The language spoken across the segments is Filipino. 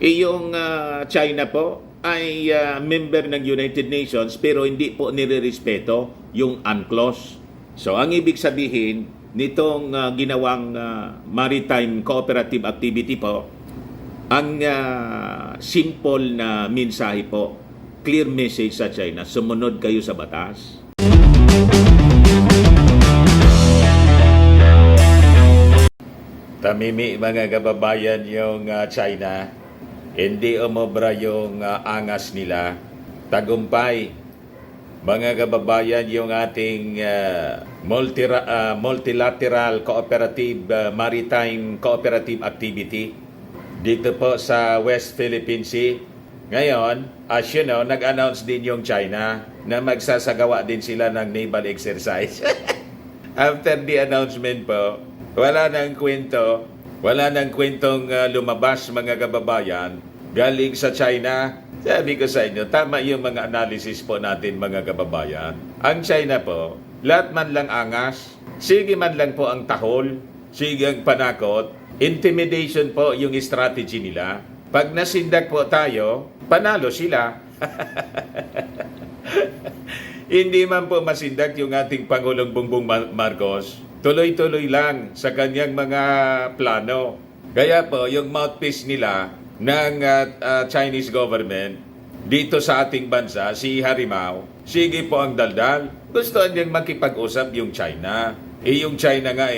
Yung China po ay member ng United Nations pero hindi po nirerespeto yung UNCLOS. So ang ibig sabihin nitong ginawang maritime cooperative activity po, ang simple na mensahe po, clear message sa China, sumunod kayo sa batas. Tamimi mga kababayan yung China, hindi umobra yung angas nila. Tagumpay, mga kababayan, yung ating multilateral cooperative maritime cooperative activity dito po sa West Philippine Sea. Ngayon, as you know, nag-announce din yung China na magsasagawa din sila ng naval exercise. After the announcement po, wala nang kwentong lumabas mga kababayan galing sa China. Sabi ko sa inyo, tama yung mga analysis po natin mga kababayan. Ang China po, lahat man lang angas, sige man lang po ang tahol, sige ang panakot, intimidation po yung strategy nila. Pag nasindak po tayo, panalo sila. Hindi man po masindak yung ating Pangulong Bongbong Marcos. Tuloy-tuloy lang sa kanyang mga plano. Kaya po, yung mouthpiece nila ng Chinese government dito sa ating bansa, si Harimau, sige po ang daldal. Gusto niyang makipag-usap yung China. Yung China nga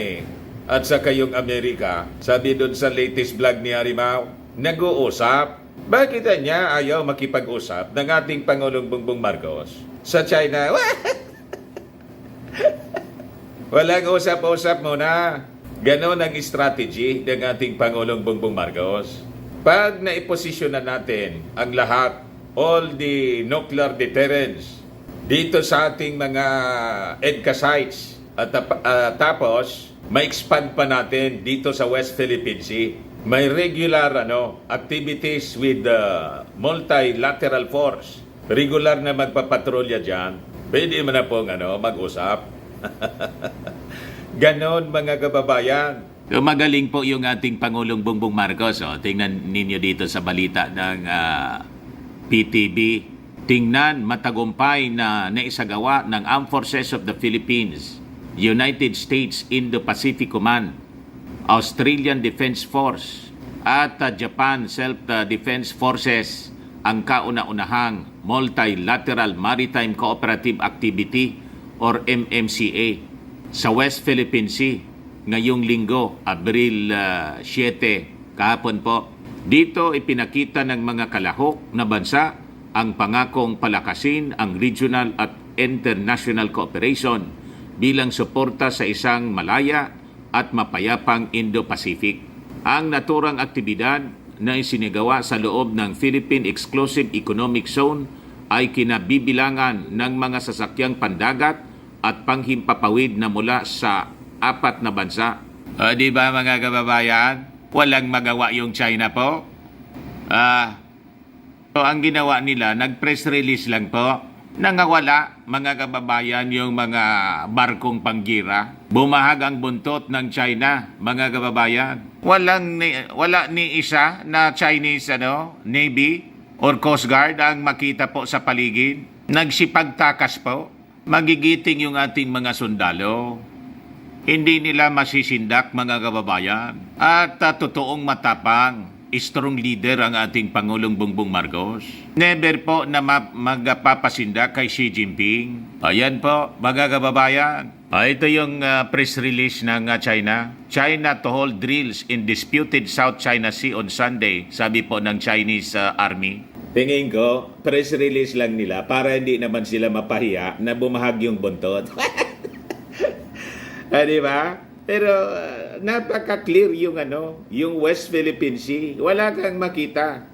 At saka yung Amerika, sabi doon sa latest vlog ni Harimau, nag-uusap. Bakit niya ayaw makipag-usap ng ating Pangulong Bongbong Marcos sa China? Walang usap-usap muna. Ganon ang strategy ng ating Pangulong Bongbong Marcos. Pag naiposisyonan natin ang lahat, all the nuclear deterrence dito sa ating mga EDCA sites at tapos ma-expand pa natin dito sa West Philippine Sea. May regular activities with the multilateral force. Regular na magpapatrolya dyan. Pwede mo na pong mag-usap. Ganon mga kababayan. So, magaling po yung ating Pangulong Bongbong Marcos. Tingnan ninyo dito sa balita ng PTV. Tingnan matagumpay na naisagawa ng Armed Forces of the Philippines, United States Indo-Pacific Command, Australian Defense Force at Japan Self-Defense Forces ang kauna-unahang Multilateral Maritime Cooperative Activity or MMCA sa West Philippine Sea ngayong linggo, Abril 7, kahapon po. Dito ipinakita ng mga kalahok na bansa ang pangakong palakasin ang regional at international cooperation bilang suporta sa isang malaya at mapayapang Indo-Pacific. Ang naturang aktibidad na isinigawa sa loob ng Philippine Exclusive Economic Zone ay kinabibilangan ng mga sasakyang pandagat at panghimpapawid na mula sa 4 na bansa. Di ba mga kababayan? Walang magawa yung China po. So ang ginawa nila, nag-press release lang po. Nangawala mga kababayan yung mga barkong panggira. Bumahag ang buntot ng China, mga kababayan. Wala ni isa na Chinese Navy or Coast Guard ang makita po sa paligid. Nagsipagtakas po. Magigiting yung ating mga sundalo. Hindi nila masisindak mga kababayan. At totoong matapang, strong leader ang ating Pangulong Bongbong Marcos. Never po na magpapasindak kay Xi Jinping. Ayan po mga kababayan. Ito yung press release ng China. China to hold drills in disputed South China Sea on Sunday, sabi po ng Chinese Army. Tingin ko, press release lang nila para hindi naman sila mapahiya na bumahag yung buntot. Di ba? Pero napaka-clear yung West Philippine Sea. Wala kang makita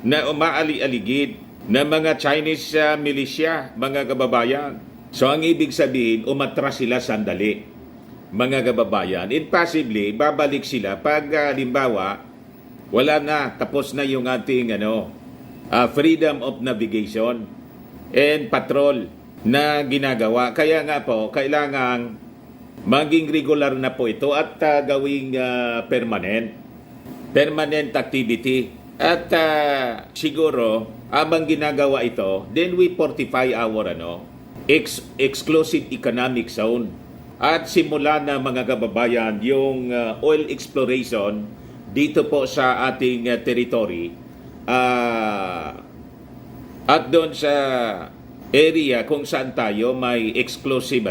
na umaali-aligid na mga Chinese militia, mga kababayan. So ang ibig sabihin, umatras sila sandali, mga kababayan. And possibly, babalik sila pag halimbawa, wala na, tapos na yung ating freedom of navigation and patrol na ginagawa. Kaya nga po, kailangang maging regular na po ito at gawing permanent activity At siguro, abang ginagawa ito, then we fortify our exclusive economic zone. At simula na mga kababayan, yung oil exploration dito po sa ating territory, at doon sa area kung saan tayo may exclusive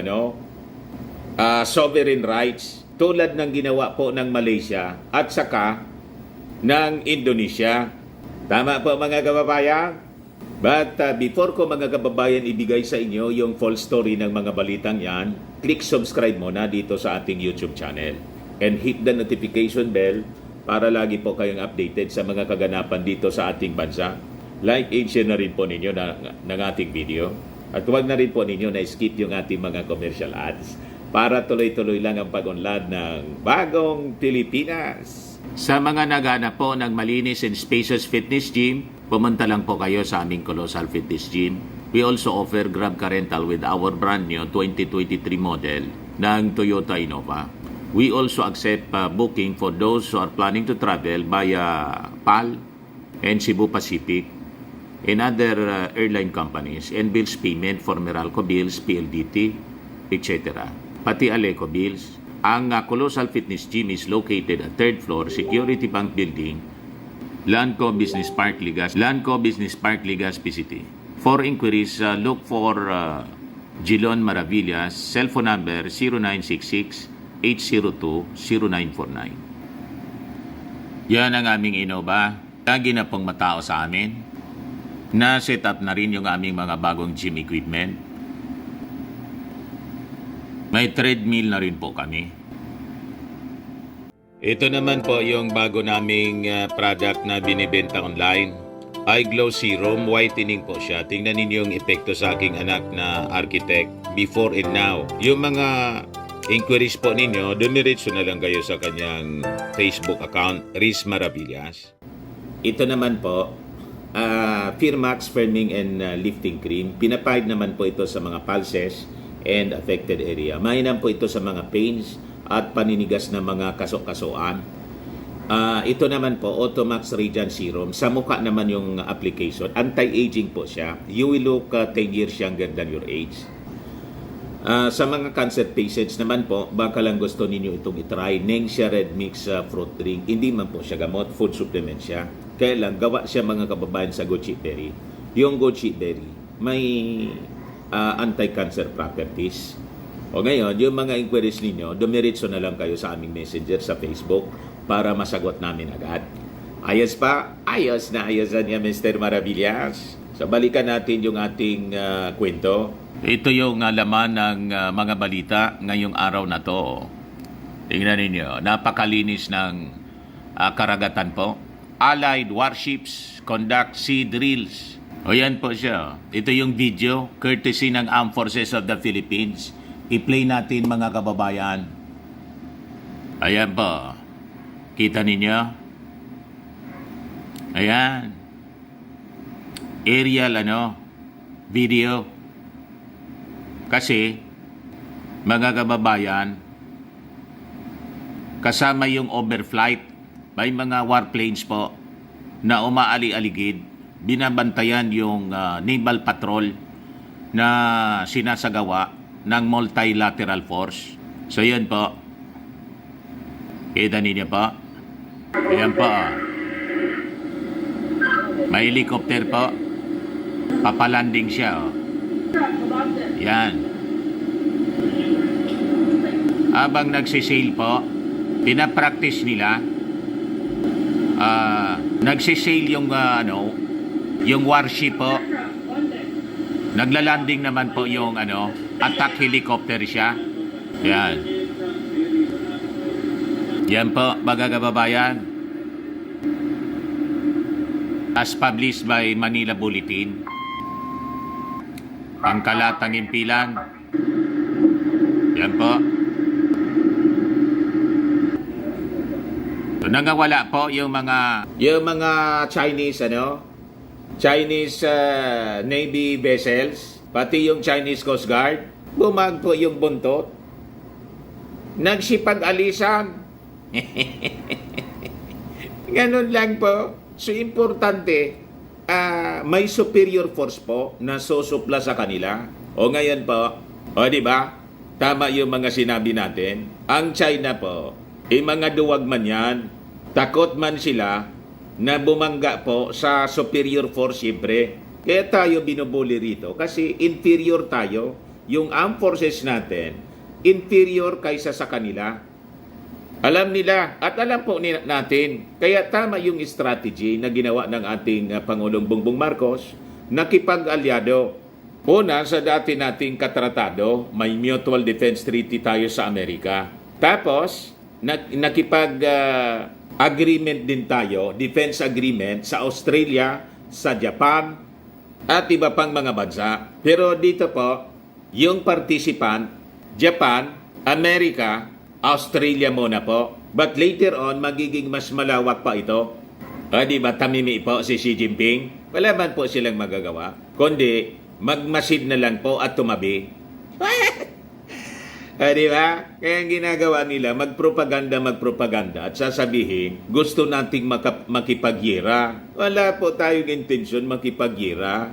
sovereign rights tulad ng ginawa po ng Malaysia at saka ng Indonesia. Tama po mga kababayan? But before ko mga kababayan ibigay sa inyo yung full story ng mga balitang yan, click subscribe muna dito sa ating YouTube channel and hit the notification bell para lagi po kayong updated sa mga kaganapan dito sa ating bansa. Like and share na rin po ninyo ng ating video. At huwag na rin po ninyo na skip yung ating mga commercial ads para tuloy-tuloy lang ang pag-unlad ng bagong Pilipinas. Sa mga naghanap po ng malinis and spacious fitness gym, pumunta lang po kayo sa aming Colossal Fitness Gym. We also offer Grab Car Rental with our brand new 2023 model ng Toyota Innova. We also accept booking for those who are planning to travel via PAL and Cebu Pacific and other airline companies and bills payment for Meralco Bills, PLDT, etc. Pati Aleco Bills. Ang Colossal Fitness Gym is located at 3rd floor Security Bank Building, Lanco Business Park, Legazpi City. For inquiries, look for Gilon Maravillas, cellphone number 0966-802-0949. Yan ang aming Innova. Lagi na pong matao sa amin. Na-set up na rin yung aming mga bagong gym equipment. May treadmill na rin po kami. Ito naman po yung bago naming product na binibenta online. Eye Glow Serum, whitening po siya. Tingnan ninyo yung epekto sa aking anak na architect before and now. Yung mga inquiries po ninyo, dumiretso na lang kayo sa kanyang Facebook account, Riz Maravillas. Ito naman po, Firmax Firming and Lifting Cream. Pinapahid naman po ito sa mga pulses and affected area. Mainam po ito sa mga pains at paninigas na mga kaso-kasuan. Ito naman po, Automax Radiant Serum. Sa mukha naman yung application. Anti-aging po siya. You will look 10 years younger than your age. Sa mga cancer patients naman po, baka lang gusto ninyo itong itry. Nengxia Red Mix Fruit Drink. Hindi man po siya gamot, food supplement siya. Kaya lang, gawa siya mga kababayan sa goji berry. Yung goji berry, may anti-cancer properties. O ngayon, yung mga inquiries ninyo, dumiretso na lang kayo sa aming messenger sa Facebook para masagot namin agad. Ayos pa? Ayos na ayos na niya, Mr. Maravillas. So, balikan natin yung ating kwento. Ito yung laman ng mga balita ngayong araw na to. Tingnan ninyo, napakalinis ng karagatan po. Allied warships conduct sea drills. O yan po siya. Ito yung video, courtesy ng Armed Forces of the Philippines. I-play natin mga kababayan. Ayan po. Kita ninyo? Ayan. Aerial video. Kasi, mga kababayan, kasama yung overflight, may mga warplanes po na umaali-aligid, binabantayan yung naval patrol na sinasagawa ng multilateral force. So, yan po. Kita ninyo po. Ayan po. May helicopter po. Papalanding siya. Yan. Habang nagsisail po, pinapractice nila. Nagsisail yung yung warship po. Naglalanding naman po yung attack helicopter siya. Yan. Yan po, mga kababayan. As published by Manila Bulletin. Pangkalatang impilan. Yan po. So, nangawala po yung mga Chinese Chinese Navy vessels, pati yung Chinese Coast Guard, bumag po yung buntot. Nagsipag-alisan. Ganun lang po. So importante, may superior force po na susupla sa kanila. O ngayon po, o di ba? Tama yung mga sinabi natin. Ang China po, mga duwag man yan, takot man sila na bumangga po sa superior force siyempre. Kaya tayo binubuli rito kasi inferior tayo. Yung armed forces natin, inferior kaysa sa kanila. Alam nila at alam po natin. Kaya tama yung strategy na ginawa ng ating Pangulong Bongbong Marcos, nakipag-alyado. Una, sa dati nating katratado, may Mutual Defense Treaty tayo sa Amerika. Tapos, nakipag-agreement din tayo, defense agreement sa Australia, sa Japan, at iba pang mga bansa. Pero dito po, yung participant, Japan, Amerika, Australia muna po. But later on, magiging mas malawak pa ito. Di ba tamimi po si Xi Jinping? Wala man po silang magagawa. Kundi, magmasid na lang po at tumabi. Di ba? Kaya ang ginagawa nila, magpropaganda at sasabihin, gusto nating makipagyera. Wala po tayong intensyon makipagyera.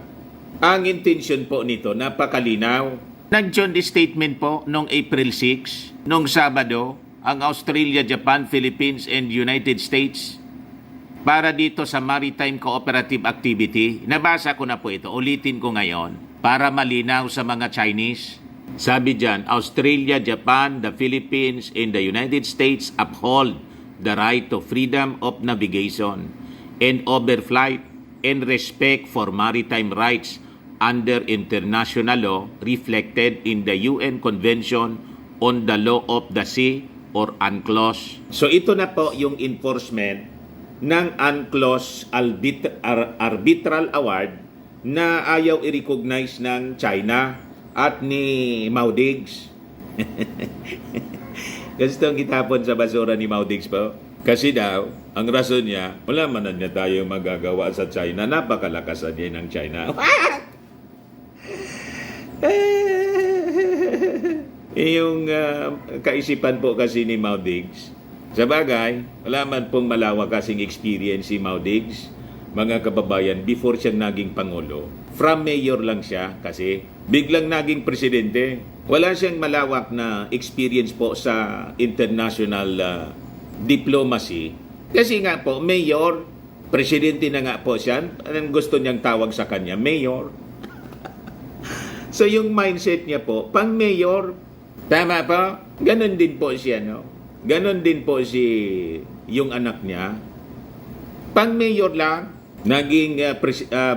Ang intensyon po nito, napakalinaw. Nag-joint statement po noong April 6, noong Sabado, ang Australia, Japan, Philippines, and United States para dito sa Maritime Cooperative Activity. Nabasa ko na po ito, ulitin ko ngayon para malinaw sa mga Chinese. Sabi dyan, Australia, Japan, the Philippines, and the United States uphold the right to freedom of navigation and overflight and respect for maritime rights under international law reflected in the UN Convention on the Law of the Sea or UNCLOS. So ito na po yung enforcement ng UNCLOS Arbitral Award na ayaw i-recognize ng China at ni Maudigs. Gustong itapon sa basura ni Maudigs po. Kasi daw, ang rason niya, wala man na tayo magagawa sa China. Napakalakas niya ng China. Yung kaisipan po kasi ni Maudigs, sa bagay, wala man pong malawak kasing experience si Maudigs, mga kababayan, before siya naging Pangulo. From mayor lang siya kasi biglang naging presidente. Wala siyang malawak na experience po sa international diplomacy. Kasi nga po, mayor, presidente na nga po siya. Anong gusto niyang tawag sa kanya? Mayor. So yung mindset niya po, pang mayor, tama po? Ganon din po siya, no? Ganon din po yung anak niya. Pang mayor lang, naging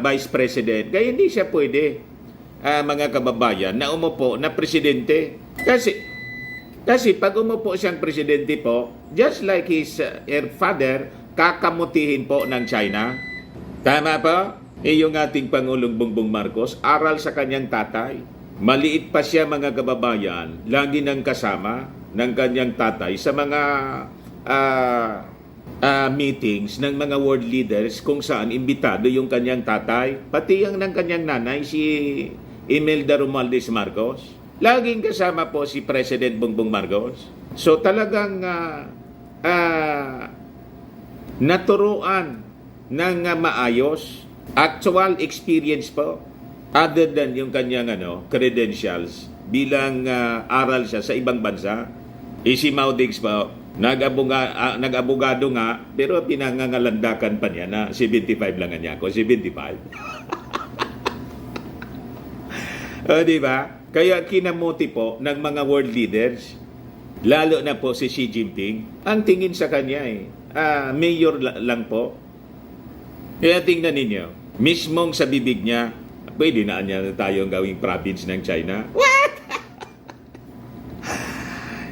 vice president. Kaya hindi siya pwede, mga kababayan, na umupo na presidente. Kasi pag umupo siyang presidente po, just like his father, kakamutihin po ng China. Tama po? Yung ating Pangulong Bongbong Marcos, aral sa kanyang tatay. Maliit pa siya, mga kababayan, lagi nang kasama ng kanyang tatay sa mga meetings ng mga world leaders kung saan imbitado yung kanyang tatay, pati yung ng kanyang nanay, si Imelda Romualdez Marcos. Laging kasama po si President Bongbong Marcos. So talagang naturuan ng maayos, actual experience po, other than yung kanyang credentials bilang aral siya sa ibang bansa. Si Maudigs po, nag-abogado nga, pero pinangangalandakan pa niya na 75 lang niya ako, 75. Di ba? Kaya kinamuti po ng mga world leaders, lalo na po si Xi Jinping, ang tingin sa kanya mayor lang po. Kaya tingnan ninyo, mismong sa bibig niya, pwede na niya tayong gawing province ng China. What?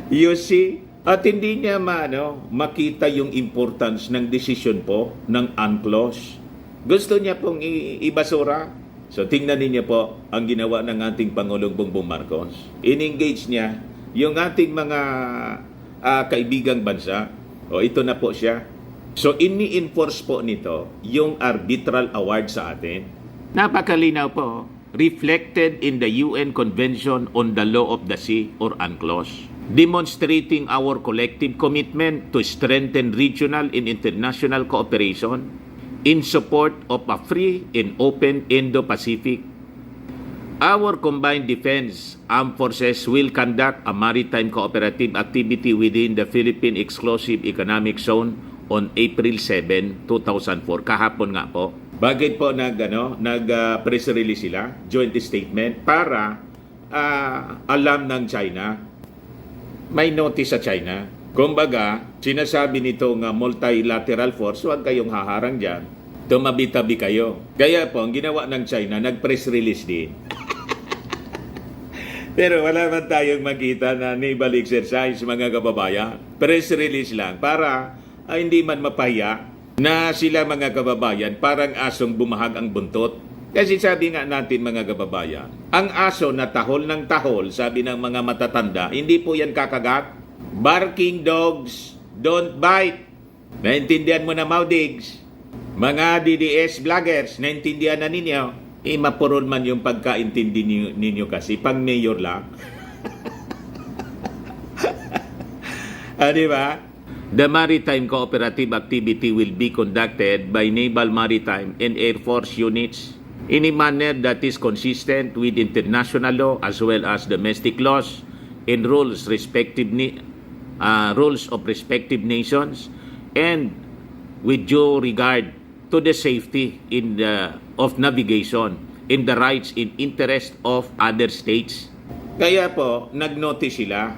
You see? At hindi niya makita yung importance ng desisyon po ng UNCLOS. Gusto niya pong ibasura. So tingnan niyo po ang ginawa ng ating Pangulong Bongbong Marcos. In-engage niya yung ating mga kaibigang bansa. O ito na po siya. So ini-enforce po nito yung arbitral award sa atin. Napakalinaw po, reflected in the UN Convention on the Law of the Sea or UNCLOS, demonstrating our collective commitment to strengthen regional and international cooperation in support of a free and open Indo-Pacific. Our combined defense armed forces will conduct a maritime cooperative activity within the Philippine Exclusive Economic Zone on April 7, 2004. Kahapon nga po. Bakit po press release sila, joint statement, para alam ng China, may notice sa China. Kumbaga, sinasabi nitong multilateral force, huwag kayong haharang dyan. Tumabi-tabi kayo. Kaya po, ang ginawa ng China, nag-press release din. Pero wala man tayong makita na naval exercise, mga kababayan. Press release lang para hindi man mapahiya na sila, mga kababayan, parang asong bumahag ang buntot. Kasi sabi nga natin, mga kababayan, ang aso na tahol ng tahol, sabi ng mga matatanda, hindi po yan kakagat. Barking dogs don't bite. Naintindihan mo na, Maudigs? Mga DDS vloggers, naintindihan na ninyo? Mapuron man yung pagkaintindi ninyo kasi pang mayor lang. Di ba? The maritime cooperative activity will be conducted by Naval Maritime and Air Force units in a manner that is consistent with international law as well as domestic laws and rules of respective nations, and with due regard to the safety of navigation in the rights and interest of other states. Kaya po, nag-notice sila,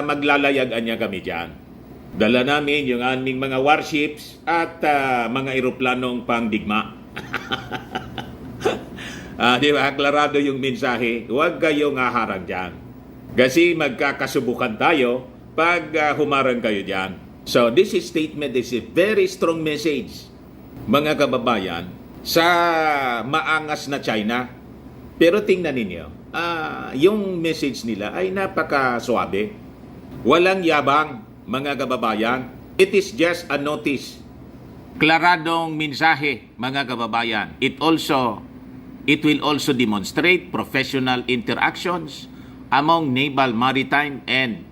maglalayagan niya kami dyan. Dala namin yung aming mga warships at mga eroplanong pangdigma. Di ba? Aklarado yung mensahe, huwag kayong haharang dyan. Kasi magkakasubukan tayo pag humarang kayo dyan. So this statement is a very strong message, mga kababayan, sa maangas na China. Pero tingnan ninyo, yung message nila ay napaka-suabe. Walang yabang, mga kababayan. It is just a notice. Klaradong mensahe, mga kababayan. It will also demonstrate professional interactions among naval, maritime, and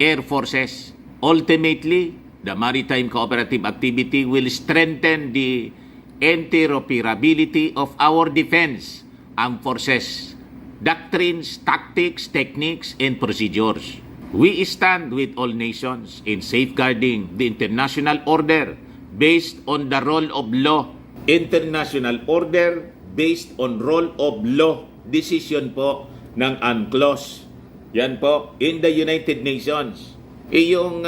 air forces. Ultimately, the maritime cooperative activity will strengthen the interoperability of our defense, armed forces, doctrines, tactics, techniques, and procedures. We stand with all nations in safeguarding the international order based on the rule of law. International order based on rule of law. Decision po ng UNCLOS. Yan po, in the United Nations. Yung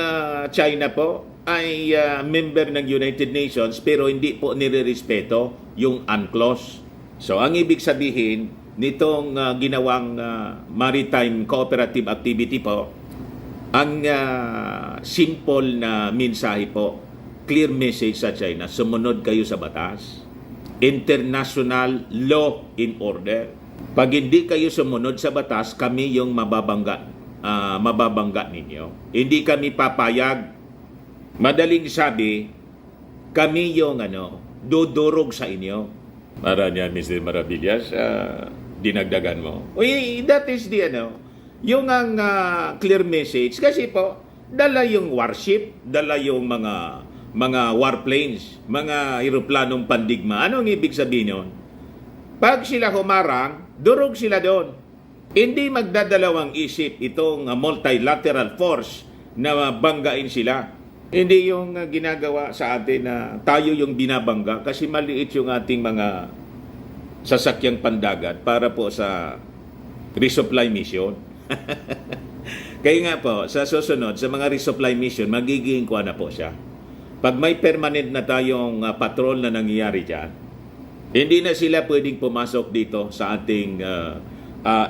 China po ay member ng United Nations pero hindi po nire-respeto yung UNCLOS. So ang ibig sabihin nitong ginawang maritime cooperative activity po, ang simple na mensahe po, clear message sa China, sumunod kayo sa batas. International law in order. Pag hindi kayo sumunod sa batas, kami yung mababangga ninyo. Hindi kami papayag. Madaling sabi, kami yung dudurog sa inyo. Para niya, Mr. Maravillas, dinagdagan mo. Uy, that is the yung ang clear message. Kasi po, dala yung warship, dala yung mga warplanes, mga eroplanong pandigma. Anong ibig sabihin yun? Pag sila humarang, durog sila doon. Hindi magdadalawang isip itong multilateral force na banggain sila. Hindi yung ginagawa sa atin na tayo yung binabangga kasi maliit yung ating mga sasakyang pandagat para po sa resupply mission. Kaya nga po, sa susunod, sa mga resupply mission, magiging kuha na po siya. Pag may permanent na tayong patrol na nangyayari dyan, hindi na sila pwedeng pumasok dito sa ating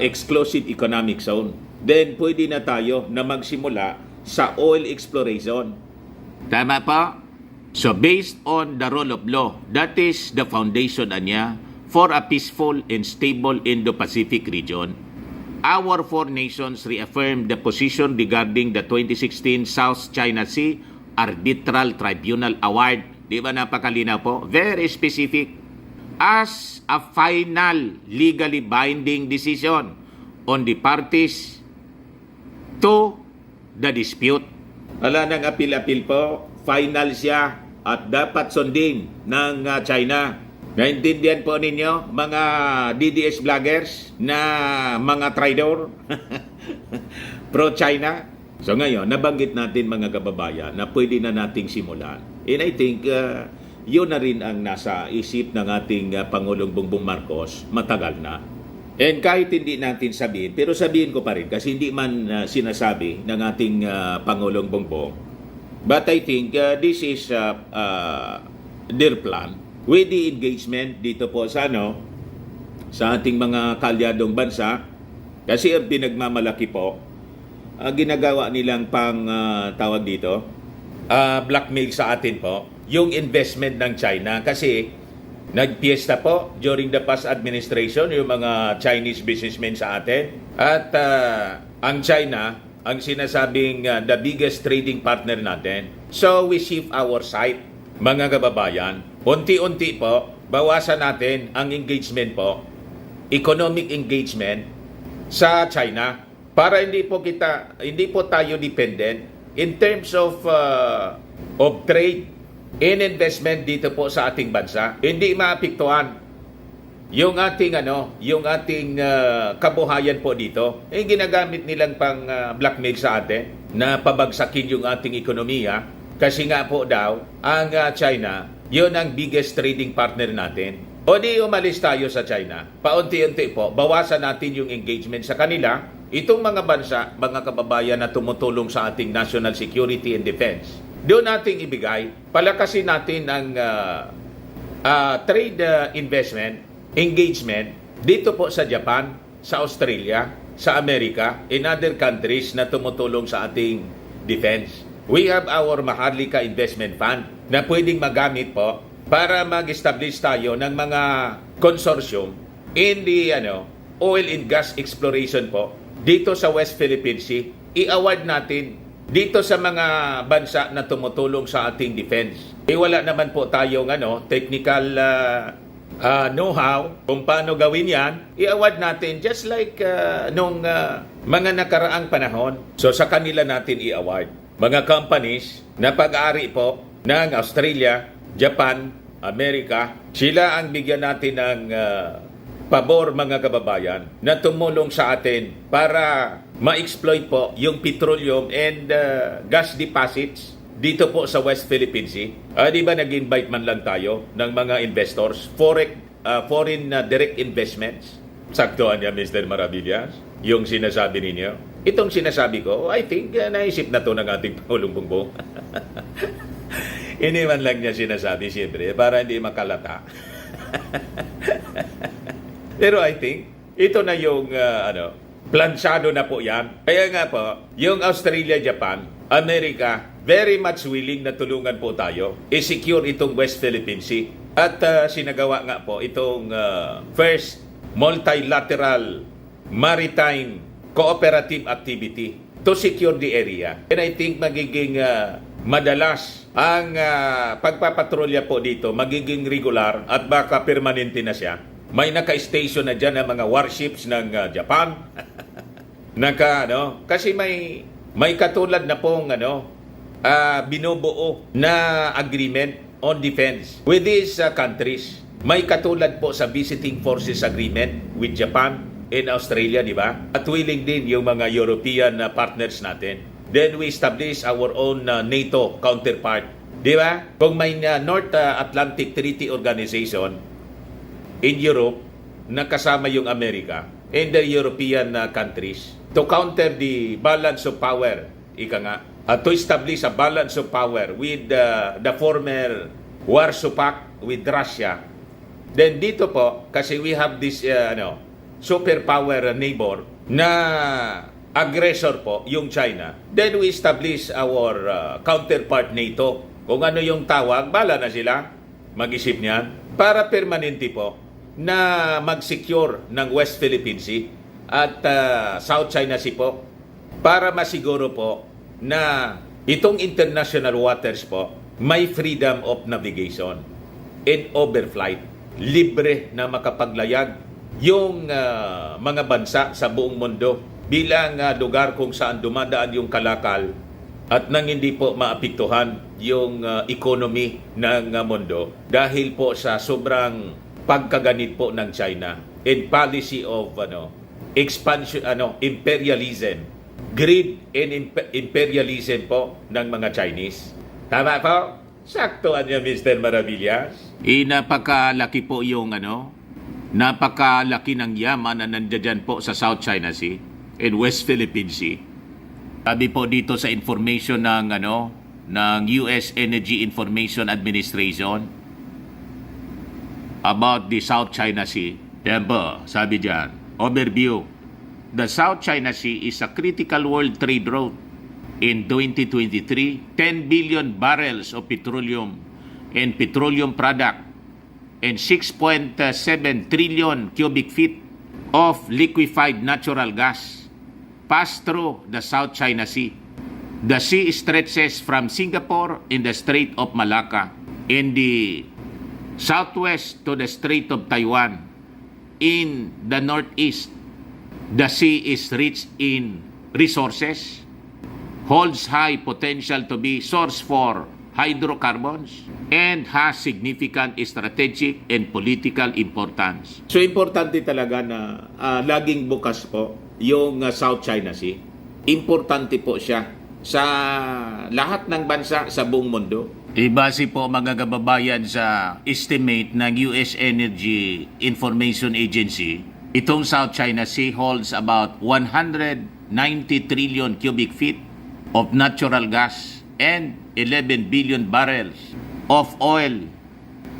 exclusive economic zone. Then, pwede na tayo na magsimula sa oil exploration. Tama pa? So, based on the rule of law, that is the foundation niya for a peaceful and stable Indo-Pacific region. Our four nations reaffirmed the position regarding the 2016 South China Sea Arbitral Tribunal Award. Di ba napakalinaw po? Very specific. As a final legally binding decision on the parties to the dispute. Wala nang apil-apil po. Final siya. at dapat sundin ng China. Naintindihan po ninyo, mga DDS vloggers na mga traidor pro-China? So ngayon, nabanggit natin mga kababayan na pwede na nating simulan. And I think yun na rin ang nasa isip ng ating Pangulong Bongbong Marcos matagal na. And kahit hindi natin sabihin, pero sabihin ko pa rin kasi hindi man sinasabi ng ating Pangulong Bongbong. But I think this is their plan with the engagement dito po sa sa ating mga kalyadong bansa kasi ang pinagmamalaki po ginagawa nilang tawag dito blackmail sa atin po yung investment ng China kasi nagpiesta po during the past administration yung mga Chinese businessmen sa atin at ang China ang sinasabing the biggest trading partner natin. So we shift our sight, mga kababayan. Unti-unti po, bawasan natin ang engagement po, economic engagement sa China para hindi po tayo dependent in terms of trade and investment dito po sa ating bansa. Hindi maapektuhan yung ating kabuhayan po dito. Ginagamit nilang pang blackmail sa atin na pabagsakin yung ating ekonomiya kasi nga po daw ang China yun ang biggest trading partner natin. O di umalis tayo sa China. Paunti-unti po, bawasan natin yung engagement sa kanila. Itong mga bansa, mga kababayan na tumutulong sa ating national security and defense. Doon nating ibigay, palakasin natin ang trade investment, engagement dito po sa Japan, sa Australia, sa Amerika, in other countries na tumutulong sa ating defense. We have our Maharlika Investment Fund na pwedeng magamit po para mag-establish tayo ng mga consortium in the oil and gas exploration po dito sa West Philippine Sea. I-award natin dito sa mga bansa na tumutulong sa ating defense. Wala naman po tayong technical know-how kung paano gawin yan. I-award natin just like nung mga nakaraang panahon. So sa kanila natin i-award. Mga companies na pag-aari po ng Australia, Japan, Amerika, sila ang bigyan natin ng pabor mga kababayan na tumulong sa atin para ma-exploit po yung petroleum and gas deposits dito po sa West Philippine Sea. Di ba nag-invite man lang tayo ng mga investors, foreign direct investments? Saktuhan niya, Mr. Maravillas, yung sinasabi ninyo. Itong sinasabi ko, I think naisip na to ng ating Pangulong Bongbong. Hindi man lang niya sinasabi, siyempre, para hindi makalata. Pero I think, ito na yung, plansyado na po yan. Kaya nga po, yung Australia, Japan, Amerika, very much willing na tulungan po tayo i-secure itong West Philippine Sea. At sinagawa nga po itong first multilateral maritime cooperative activity to secure the area. And I think magiging madalas ang pagpapatrolya po dito, magiging regular at baka permanente na siya. May naka-station na dyan ng mga warships ng Japan. Kasi may katulad na pong binubuo na agreement on defense with these countries. May katulad po sa visiting forces agreement with Japan and Australia, di ba? At willing din yung mga European partners natin. Then we establish our own NATO counterpart. Di ba? Kung may North Atlantic Treaty Organization in Europe na kasama yung Amerika and the European countries to counter the balance of power, ika nga, to establish a balance of power with the former Warsaw Pact with Russia. Then dito po, kasi we have this superpower neighbor na aggressor po, yung China. Then we establish our counterpart NATO. Kung ano yung tawag, bala na sila mag-isip niyan para permanente po na mag-secure ng West Philippine Sea at South China Sea po para masiguro po na itong international waters po may freedom of navigation and overflight. Libre na makapaglayag yung mga bansa sa buong mundo bilang lugar kung saan dumadaan yung kalakal at nang hindi po maapektuhan yung economy ng mundo dahil po sa sobrang pagkaganit po ng China and policy of expansion, imperialism, greed and imperialism po ng mga Chinese. Tama po? Saktuan niya, Mr. Maravillas. Napakalaki po yung napakalaki ng yaman na nandiyan po sa South China Sea and West Philippine Sea. Sabi po dito sa information ng US Energy Information Administration about the South China Sea. Yan po, sabi diyan, overview. The South China Sea is a critical world trade route. In 2023, 10 billion barrels of petroleum and petroleum product and 6.7 trillion cubic feet of liquefied natural gas pass through the South China Sea. The sea stretches from Singapore in the Strait of Malacca in the southwest to the Strait of Taiwan in the northeast. The sea is rich in resources, holds high potential to be source for hydrocarbons, and has significant strategic and political importance. So, importante talaga na laging bukas po yung South China Sea. Importante po siya sa lahat ng bansa sa buong mundo. Base po mga kababayan sa estimate ng US Energy Information Agency, itong South China Sea holds about 190 trillion cubic feet of natural gas and 11 billion barrels of oil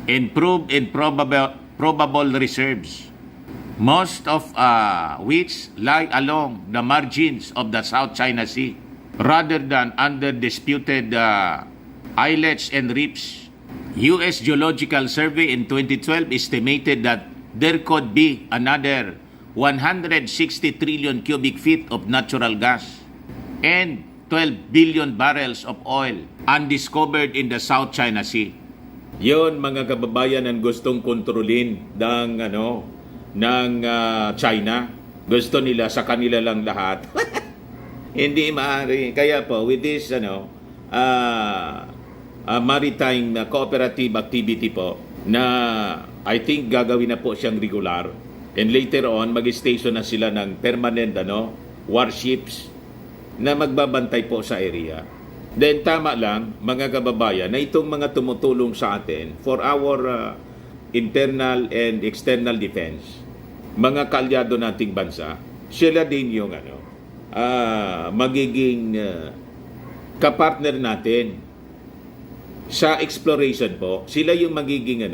and proved and probable reserves, most of which lie along the margins of the South China Sea rather than under disputed islets and reefs. U.S. Geological Survey in 2012 estimated that there could be another 160 trillion cubic feet of natural gas and 12 billion barrels of oil undiscovered in the South China Sea. Yon mga kababayan ang gustong kontrolin ng China. Gusto nila sa kanila lang lahat. Hindi maaari. Kaya po with this maritime cooperative activity po na I think gagawin na po siyang regular, and later on mag-station na sila ng permanent warships na magbabantay po sa area. Then tama lang mga kababayan na itong mga tumutulong sa atin for our internal and external defense, mga kaalyado nating bansa, sila din yung magiging kapartner natin sa exploration po. Sila yung magiging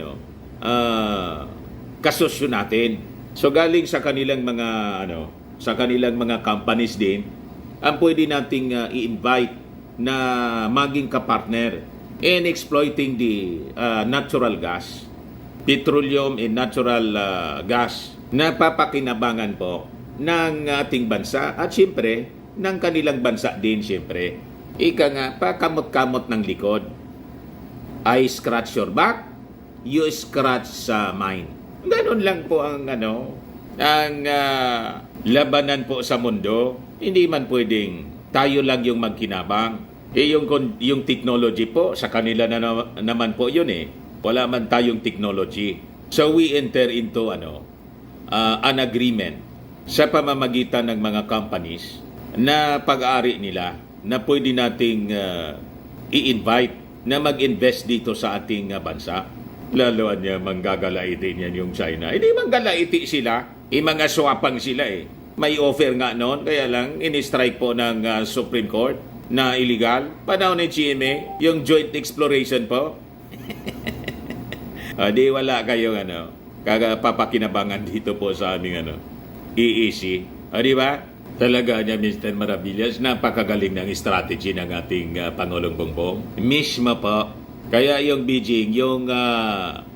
kasosyo natin. So galing sa kanilang mga companies din ang pwede nating i-invite na maging kapartner in exploiting the natural gas, petroleum and natural gas na papakinabangan po ng ating bansa at siyempre ng kanilang bansa din siyempre. Ika nga, pakamot-kamot ng likod. I scratch your back, you scratch mine. Ganon lang po ang labanan po sa mundo. Hindi man pwedeng tayo lang yung magkinabang. Yung technology po, sa kanila naman po yun Wala man tayong technology. So we enter into an agreement sa pamamagitan ng mga companies na pag-aari nila na pwede nating i-invite na mag-invest dito sa ating bansa. Laloan niya manggagalaiti niyan yung China. Hindi manggalaiti sila. Mga swapang sila May offer nga noon, kaya lang in-strike po ng Supreme Court na illegal. Panahon ni GMA, yung joint exploration po. Di wala kayong papakinabangan dito po sa aming EEC. Di ba? Talaga niya, Mr. Maravillas, napakagaling ng strategy ng ating Pangulong Bongbong. Mismo po. Kaya yung Beijing, yung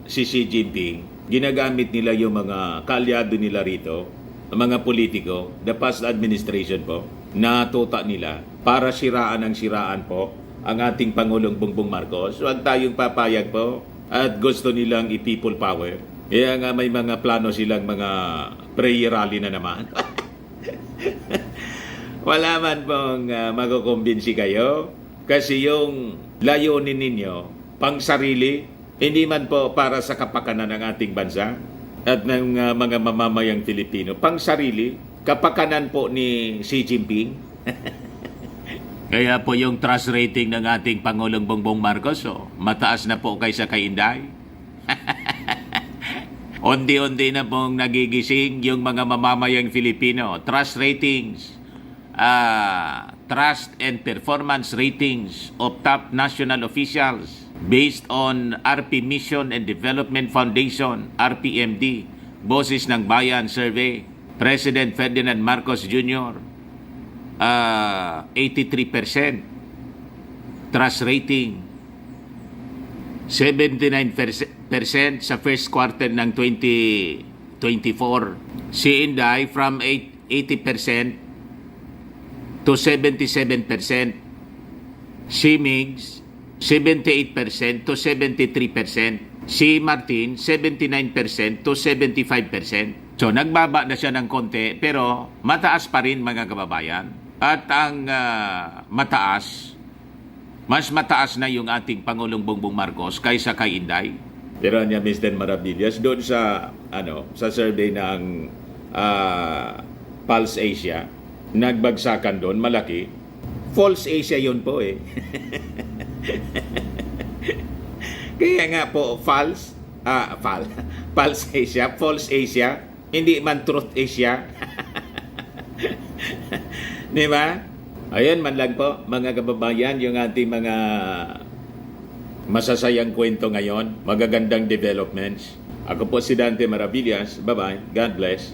si Xi Jinping, ginagamit nila yung mga kaalyado nila rito, mga politiko, the past administration po, natuta nila para siraan po ang ating Pangulong Bongbong Marcos. Huwag tayong papayag po at gusto nilang i-people power. Kaya nga may mga plano silang mga prayer rally na naman. Wala man pong makukumbinsi kayo Kasi yung layunin ninyo, pang sarili, hindi man po para sa kapakanan ng ating bansa at ng mga mamamayang Pilipino. Pang sarili, kapakanan po ni Xi Jinping. Kaya po yung trust rating ng ating Pangulong Bongbong Marcos, mataas na po kaysa kay Inday. Undi-undi na pong nagigising yung mga mamamayang Filipino. Trust ratings, trust and performance ratings of top national officials based on RP Mission and Development Foundation, RPMD, Boses ng Bayan Survey, President Ferdinand Marcos Jr., 83% trust rating, 79% sa first quarter ng 2024. Si Inday from 80% to 77%. Si Migs 78% to 73%. Si Martin 79% to 75%. So nagbaba na siya ng konti pero mataas pa rin mga kababayan. At ang mas mataas na yung ating Pangulong Bongbong Marcos kaysa kay Inday. Pero niya Mr. Maravillas doon sa sa survey ng Pulse Asia, nagbagsakan doon malaki. False Asia yun po eh. Kaya nga po false Asia, false Asia, hindi man truth Asia. Di ba? Ayan man lang po mga kababayan yung ating mga masasayang kwento ngayon, magagandang developments. Ako po si Dante Maravillas. Bye-bye. God bless.